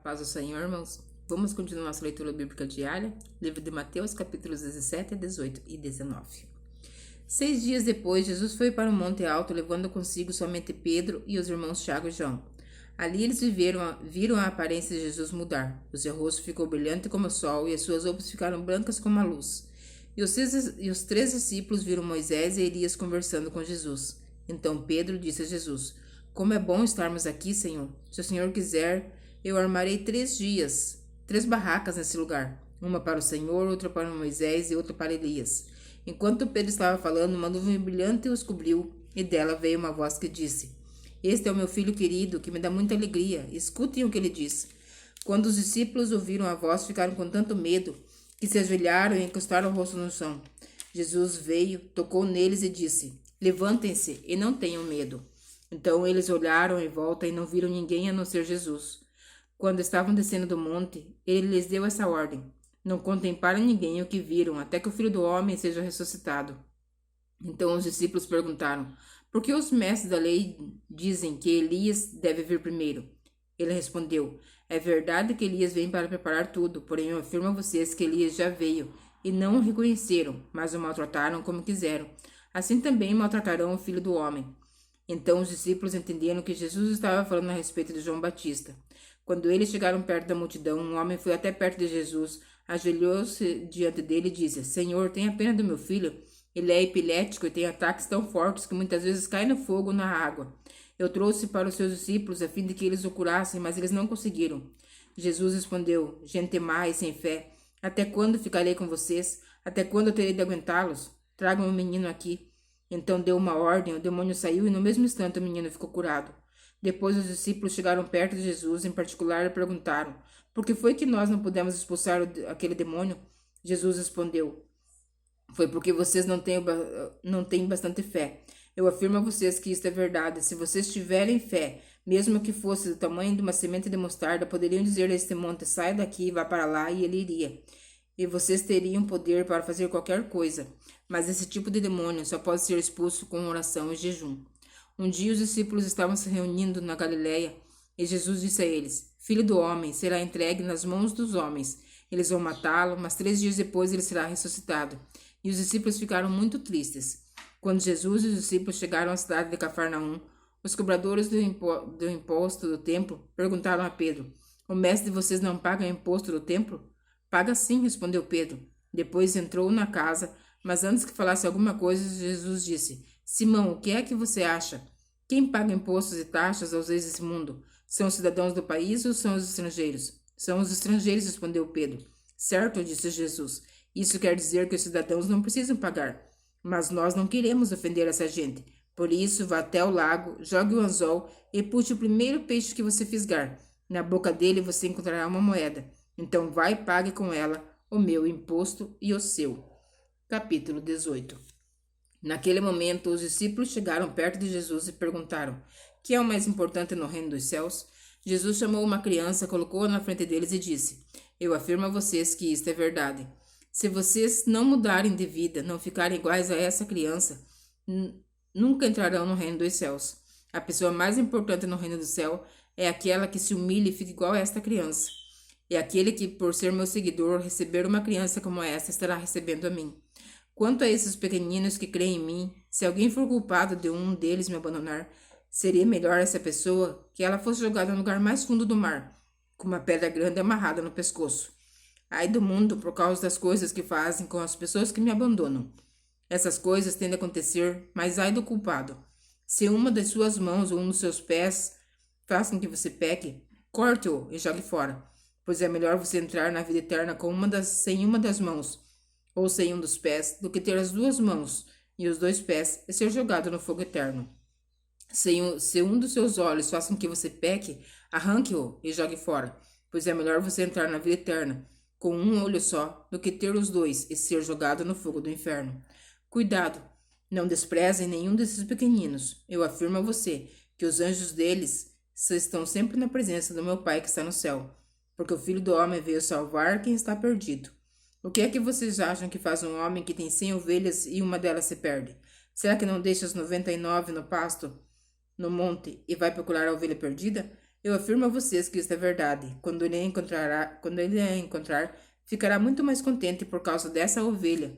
Paz do Senhor, irmãos. Vamos continuar nossa leitura bíblica diária, livro de Mateus, capítulos 17, 18 e 19. 6 dias depois, Jesus foi para o Monte Alto, levando consigo somente Pedro e os irmãos Tiago e João. Ali eles viram a aparência de Jesus mudar. O seu rosto ficou brilhante como o sol e as suas roupas ficaram brancas como a luz. E os 3 discípulos viram Moisés e Elias conversando com Jesus. Então Pedro disse a Jesus: Como é bom estarmos aqui, Senhor. Se o Senhor quiser, eu armarei 3 barracas nesse lugar. Uma para o Senhor, outra para Moisés e outra para Elias. Enquanto Pedro estava falando, uma nuvem brilhante os cobriu, e dela veio uma voz que disse: Este é o meu filho querido, que me dá muita alegria. Escutem o que ele diz. Quando os discípulos ouviram a voz, ficaram com tanto medo que se ajoelharam e encostaram o rosto no chão. Jesus veio, tocou neles e disse: Levantem-se e não tenham medo. Então eles olharam em volta e não viram ninguém a não ser Jesus. Quando estavam descendo do monte, ele lhes deu essa ordem: Não contem para ninguém o que viram, até que o Filho do Homem seja ressuscitado. Então os discípulos perguntaram: Por que os mestres da lei dizem que Elias deve vir primeiro? Ele respondeu: É verdade que Elias vem para preparar tudo, porém eu afirmo a vocês que Elias já veio, e não o reconheceram, mas o maltrataram como quiseram. Assim também maltratarão o Filho do Homem. Então os discípulos entenderam que Jesus estava falando a respeito de João Batista. Quando eles chegaram perto da multidão, um homem foi até perto de Jesus, ajoelhou-se diante dele e disse: Senhor, tenha pena do meu filho. Ele é epilético e tem ataques tão fortes que muitas vezes cai no fogo ou na água. Eu trouxe para os seus discípulos a fim de que eles o curassem, mas eles não conseguiram. Jesus respondeu: Gente má e sem fé, até quando ficarei com vocês? Até quando eu terei de aguentá-los? Tragam o menino aqui. Então deu uma ordem, o demônio saiu e no mesmo instante o menino ficou curado. Depois os discípulos chegaram perto de Jesus, em particular, e perguntaram: Por que foi que nós não pudemos expulsar aquele demônio? Jesus respondeu: Foi porque vocês não têm bastante fé. Eu afirmo a vocês que isto é verdade. Se vocês tiverem fé, mesmo que fosse do tamanho de uma semente de mostarda, poderiam dizer a este monte: Saia daqui e vá para lá, e ele iria. E vocês teriam poder para fazer qualquer coisa. Mas esse tipo de demônio só pode ser expulso com oração e jejum. Um dia os discípulos estavam se reunindo na Galiléia, e Jesus disse a eles: Filho do homem será entregue nas mãos dos homens. Eles vão matá-lo, mas 3 dias depois ele será ressuscitado. E os discípulos ficaram muito tristes. Quando Jesus e os discípulos chegaram à cidade de Cafarnaum, os cobradores do imposto do templo perguntaram a Pedro: O mestre de vocês não paga imposto do templo? Paga sim, respondeu Pedro. Depois entrou na casa, mas antes que falasse alguma coisa, Jesus disse: Simão, o que é que você acha? Quem paga impostos e taxas aos reis desse mundo? São os cidadãos do país ou são os estrangeiros? São os estrangeiros, respondeu Pedro. Certo, disse Jesus. Isso quer dizer que os cidadãos não precisam pagar. Mas nós não queremos ofender essa gente. Por isso, vá até o lago, jogue o anzol e puxe o primeiro peixe que você fisgar. Na boca dele você encontrará uma moeda. Então vai e pague com ela o meu imposto e o seu. Capítulo 18. Naquele momento, os discípulos chegaram perto de Jesus e perguntaram: Que é o mais importante no reino dos céus? Jesus chamou uma criança, colocou-a na frente deles e disse: Eu afirmo a vocês que isto é verdade. Se vocês não mudarem de vida, não ficarem iguais a essa criança, nunca entrarão no reino dos céus. A pessoa mais importante no reino do céu é aquela que se humilha e fica igual a esta criança. E aquele que, por ser meu seguidor, receber uma criança como esta, estará recebendo a mim. Quanto a esses pequeninos que creem em mim, se alguém for culpado de um deles me abandonar, seria melhor essa pessoa que ela fosse jogada no lugar mais fundo do mar, com uma pedra grande amarrada no pescoço. Ai do mundo por causa das coisas que fazem com as pessoas que me abandonam. Essas coisas têm de acontecer, mas ai do culpado. Se uma das suas mãos ou um dos seus pés faz com que você peque, corte-o e jogue fora, pois é melhor você entrar na vida eterna sem uma das mãos, ou sem um dos pés, do que ter as 2 mãos e os 2 pés e ser jogado no fogo eterno. Se um dos seus olhos faz com que você peque, arranque-o e jogue fora, pois é melhor você entrar na vida eterna com um olho só, do que ter os 2 e ser jogado no fogo do inferno. Cuidado, não desprezem nenhum desses pequeninos. Eu afirmo a você que os anjos deles estão sempre na presença do meu Pai que está no céu, porque o Filho do Homem veio salvar quem está perdido. O que é que vocês acham que faz um homem que tem 100 ovelhas e uma delas se perde? Será que não deixa as 99 no pasto, no monte, e vai procurar a ovelha perdida? Eu afirmo a vocês que isto é verdade. Quando ele a encontrar, ficará muito mais contente por causa dessa ovelha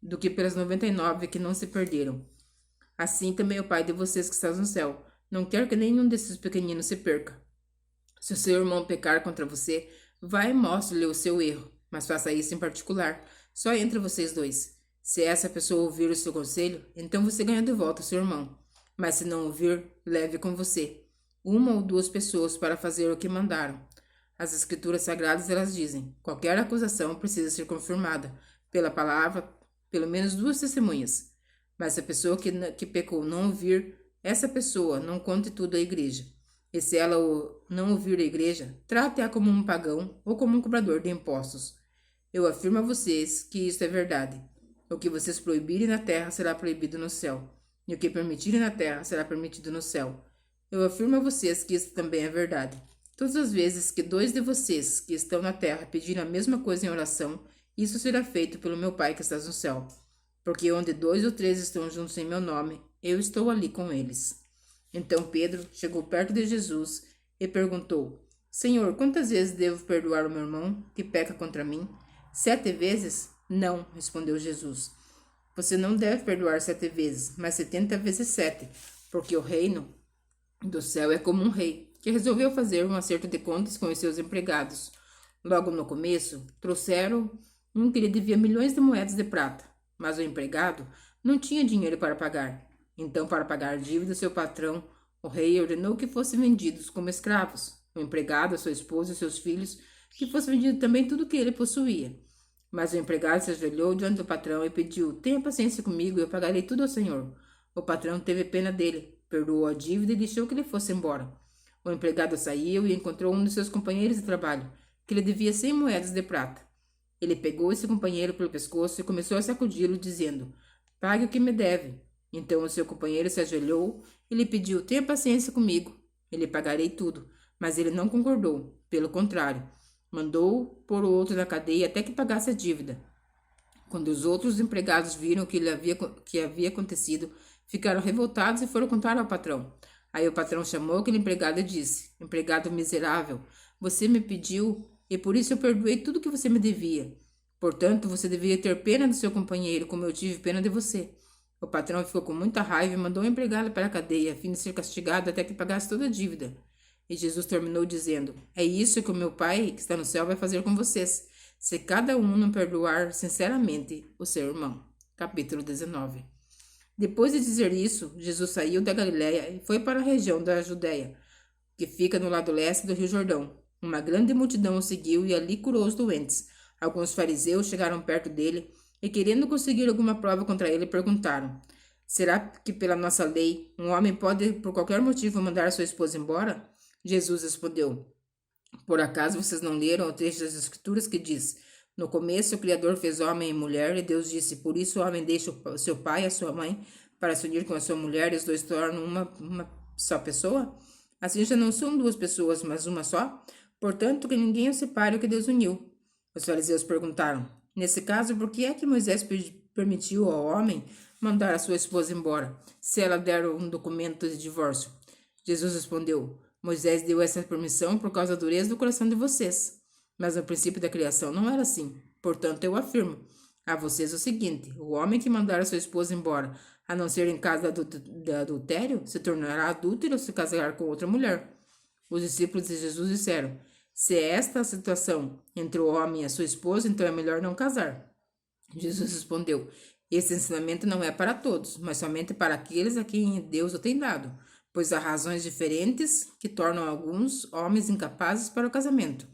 do que pelas 99 que não se perderam. Assim também o Pai de vocês que está no céu não quer que nenhum desses pequeninos se perca. Se o seu irmão pecar contra você, vá e mostre-lhe o seu erro, mas faça isso em particular, só entre vocês dois. Se essa pessoa ouvir o seu conselho, então você ganha de volta o seu irmão. Mas se não ouvir, leve com você uma ou duas pessoas para fazer o que mandaram. As escrituras sagradas elas dizem: qualquer acusação precisa ser confirmada pela palavra, pelo menos duas testemunhas. Mas se a pessoa que pecou não ouvir, essa pessoa não conte tudo à igreja. E se ela não ouvir a igreja, trate-a como um pagão ou como um cobrador de impostos. Eu afirmo a vocês que isto é verdade. O que vocês proibirem na terra será proibido no céu, e o que permitirem na terra será permitido no céu. Eu afirmo a vocês que isto também é verdade. Todas as vezes que dois de vocês que estão na terra pedirem a mesma coisa em oração, isso será feito pelo meu Pai que está no céu. Porque onde 2 ou 3 estão juntos em meu nome, eu estou ali com eles. Então Pedro chegou perto de Jesus e perguntou: Senhor, quantas vezes devo perdoar o meu irmão que peca contra mim? 7 vezes? Não, respondeu Jesus. Você não deve perdoar 7 vezes, mas 70 vezes 7, porque o reino do céu é como um rei que resolveu fazer um acerto de contas com os seus empregados. Logo no começo, trouxeram um que lhe devia milhões de moedas de prata, mas o empregado não tinha dinheiro para pagar. Então, para pagar a dívida do seu patrão, o rei ordenou que fossem vendidos como escravos, o empregado, a sua esposa e seus filhos, que fosse vendido também tudo o que ele possuía. Mas o empregado se ajoelhou diante do patrão e pediu: Tenha paciência comigo e eu pagarei tudo ao senhor. O patrão teve pena dele, perdoou a dívida e deixou que ele fosse embora. O empregado saiu e encontrou um de seus companheiros de trabalho, que lhe devia 100 moedas de prata. Ele pegou esse companheiro pelo pescoço e começou a sacudi-lo, dizendo: Pague o que me deve. Então o seu companheiro se ajoelhou e lhe pediu: Tenha paciência comigo, eu lhe pagarei tudo. Mas ele não concordou. Pelo contrário, mandou pôr o outro na cadeia até que pagasse a dívida. Quando os outros empregados viram o que havia acontecido, ficaram revoltados e foram contar ao patrão. Aí o patrão chamou aquele empregado e disse: Empregado miserável, você me pediu e por isso eu perdoei tudo que você me devia. Portanto, você deveria ter pena do seu companheiro, como eu tive pena de você. O patrão ficou com muita raiva e mandou o empregado para a cadeia, a fim de ser castigado até que pagasse toda a dívida. E Jesus terminou dizendo: É isso que o meu Pai, que está no céu, vai fazer com vocês, se cada um não perdoar sinceramente o seu irmão. Capítulo 19. Depois de dizer isso, Jesus saiu da Galiléia e foi para a região da Judéia, que fica no lado leste do Rio Jordão. Uma grande multidão o seguiu e ali curou os doentes. Alguns fariseus chegaram perto dele e, querendo conseguir alguma prova contra ele, perguntaram: Será que pela nossa lei um homem pode, por qualquer motivo, mandar sua esposa embora? Jesus respondeu: Por acaso vocês não leram o trecho das Escrituras que diz: No começo o Criador fez homem e mulher, e Deus disse: Por isso o homem deixa o seu pai e a sua mãe para se unir com a sua mulher, e os dois tornam uma só pessoa? Assim já não são duas pessoas, mas uma só? Portanto, que ninguém os separe o que Deus uniu. Os fariseus perguntaram: Nesse caso, por que é que Moisés permitiu ao homem mandar a sua esposa embora, se ela der um documento de divórcio? Jesus respondeu: Moisés deu essa permissão por causa da dureza do coração de vocês. Mas no princípio da criação não era assim. Portanto, eu afirmo a vocês o seguinte: o homem que mandar a sua esposa embora, a não ser em caso de adultério, se tornará adúltero se casar com outra mulher. Os discípulos de Jesus disseram: Se é esta a situação entre o homem e a sua esposa, então é melhor não casar. Jesus respondeu: Esse ensinamento não é para todos, mas somente para aqueles a quem Deus o tem dado, pois há razões diferentes que tornam alguns homens incapazes para o casamento.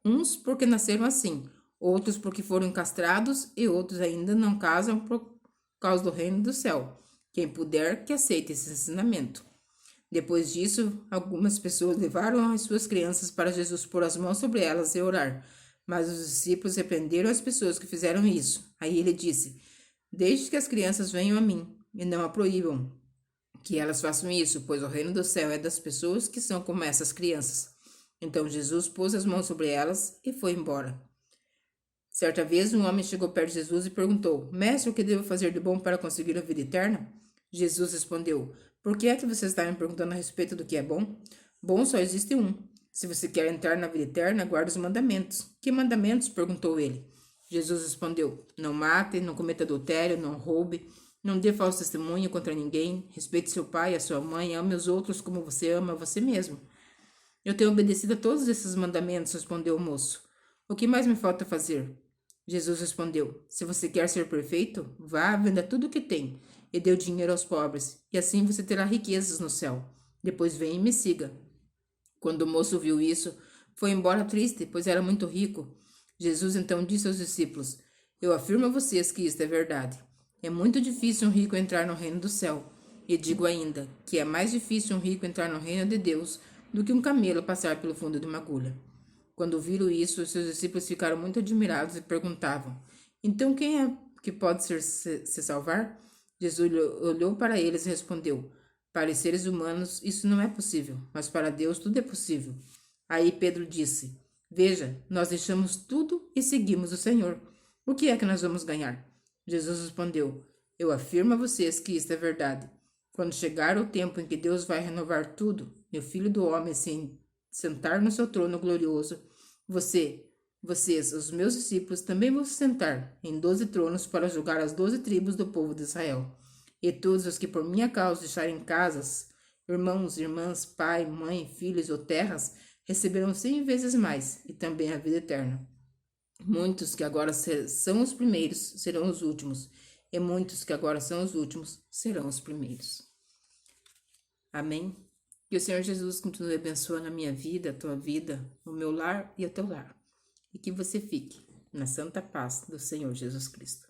Uns porque nasceram assim, outros porque foram castrados e outros ainda não casam por causa do reino do céu. Quem puder, que aceite esse ensinamento. Depois disso, algumas pessoas levaram as suas crianças para Jesus pôr as mãos sobre elas e orar. Mas os discípulos repreenderam as pessoas que fizeram isso. Aí ele disse: Deixe que as crianças venham a mim e não a proíbam que elas façam isso, pois o reino do céu é das pessoas que são como essas crianças. Então Jesus pôs as mãos sobre elas e foi embora. Certa vez, um homem chegou perto de Jesus e perguntou: Mestre, o que devo fazer de bom para conseguir a vida eterna? Jesus respondeu: Por que é que você está me perguntando a respeito do que é bom? Bom, só existe um. Se você quer entrar na vida eterna, guarde os mandamentos. Que mandamentos? Perguntou ele. Jesus respondeu: Não mate, não cometa adultério, não roube, não dê falso testemunho contra ninguém, respeite seu pai e a sua mãe, ame os outros como você ama você mesmo. Eu tenho obedecido a todos esses mandamentos, respondeu o moço. O que mais me falta fazer? Jesus respondeu: Se você quer ser perfeito, vá, venda tudo o que tem e dê o dinheiro aos pobres, e assim você terá riquezas no céu. Depois venha e me siga. Quando o moço viu isso, foi embora triste, pois era muito rico. Jesus então disse aos discípulos: Eu afirmo a vocês que isto é verdade. É muito difícil um rico entrar no reino do céu. E digo ainda que é mais difícil um rico entrar no reino de Deus do que um camelo passar pelo fundo de uma agulha. Quando viram isso, os seus discípulos ficaram muito admirados e perguntavam: Então quem é que pode se salvar? Jesus olhou para eles e respondeu: Para os seres humanos isso não é possível, mas para Deus tudo é possível. Aí Pedro disse: Veja, nós deixamos tudo e seguimos o Senhor. O que é que nós vamos ganhar? Jesus respondeu: Eu afirmo a vocês que isto é verdade. Quando chegar o tempo em que Deus vai renovar tudo, e o Filho do Homem se sentar no seu trono glorioso, vocês, os meus discípulos, também vão se sentar em 12 tronos para julgar as 12 tribos do povo de Israel. E todos os que por minha causa deixarem casas, irmãos, irmãs, pai, mãe, filhos ou terras, receberão 100 vezes mais, e também a vida eterna. Muitos que agora são os primeiros serão os últimos, e muitos que agora são os últimos serão os primeiros. Amém? Que o Senhor Jesus continue abençoando a minha vida, a tua vida, o meu lar e o teu lar. E que você fique na santa paz do Senhor Jesus Cristo.